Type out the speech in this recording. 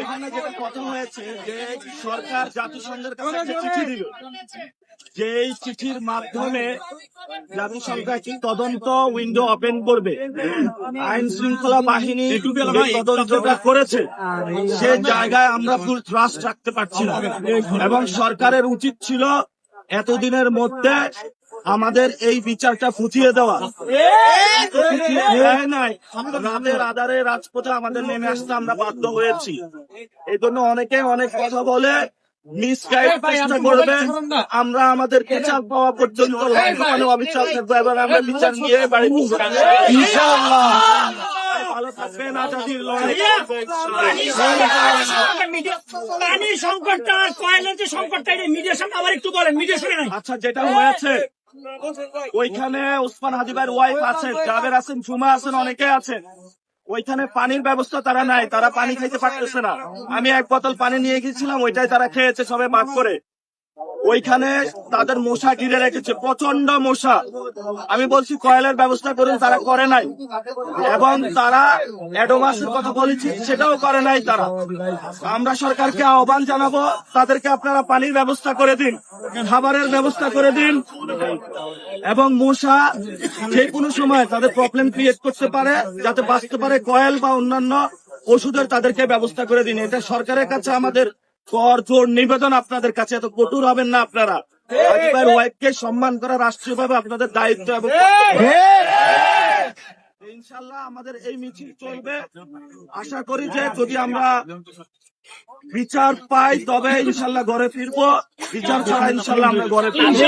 এখানে যেটা কথা হয়েছে যে সরকার জাতিসংঘের কাছে একটা চিঠি দিল, যে এই চিঠির মাধ্যমে জাতিসংঘ একটি তদন্ত উইন্ডো ওপেন করবে। আইন শৃঙ্খলা বাহিনী তদন্তটা করেছে, সে জায়গায় আমরা ফুল ট্রাস্ট রাখতে পারছি না এবং সরকারের উচিত ছিল এতদিনের মধ্যে আমাদের এই বিচারটা ফুটিয়ে দেওয়া। নাই রাতের আধারে রাজপথে আমাদের নেমে আসতে আমরা বাধ্য হয়েছি। এই জন্য অনেকে অনেক কথা বলে মিসগাইড চেষ্টা করবে। আমরা আমাদের বিচার পাওয়া পর্যন্ত অবিচার থাকবো এবং আমরা বিচার নিয়ে বাড়ি ইনশাআল্লাহ। ভালো থাকবেন, আজাদির লড়াই। পানির সংকটটা, কয়লার যে সংকটটা, এটা মিডিয়ার সামনে আবার একটু বলেন, মিডিয়ার সামনে নাই। আচ্ছা, যেটা হয়েছে ওইখানে ওসমান হাদি ভাইয়ের ওয়াইফ আছে, জাবের আছেন, ঝুমা আছেন, অনেকে আছেন। ওইখানে পানির ব্যবস্থা তারা নাই, তারা পানি খাইতে পারতেছে না। আমি এক বোতল পানি নিয়ে গেছিলাম, ওইটাই তারা খেয়েছে সবাই ভাগ করে। ওইখানে তাদের মশা ঘিরে রেখেছে, প্রচন্ড মশা। আমি বলছি কয়েলের ব্যবস্থা করুন, তারা করে নাই। এবং তারা অ্যাডোমাসের কথা বলেছি, সেটাও করে নাই তারা। আমরা সরকারকে আহ্বান জানাবো, তাদেরকে আপনারা পানির ব্যবস্থা করে দিন, খাবারের ব্যবস্থা করে দিন। এবং মশা যে কোনো সময় তাদের প্রবলেম ক্রিয়েট করতে পারে, যাতে বাঁচতে পারে, কয়েল বা অন্যান্য ওষুধের তাদেরকে ব্যবস্থা করে দিন। এটা সরকারের কাছে আমাদের কর জোর নিবেদন, আপনাদের কাছে এত কঠোর হবেন না আপনারা। হাজিবার ওয়াইফকে সম্মান করা রাষ্ট্রীয়ভাবে আপনাদের দায়িত্ব। এবং ইনশাল্লাহ আমাদের এই মিছিল চলবে। আশা করি যে যদি আমরা বিচার পাই তবে ইনশাল্লাহ ঘরে ফিরবো, বিচার ছাড়া ইনশাল্লাহ আমরা ঘরে ফিরবো।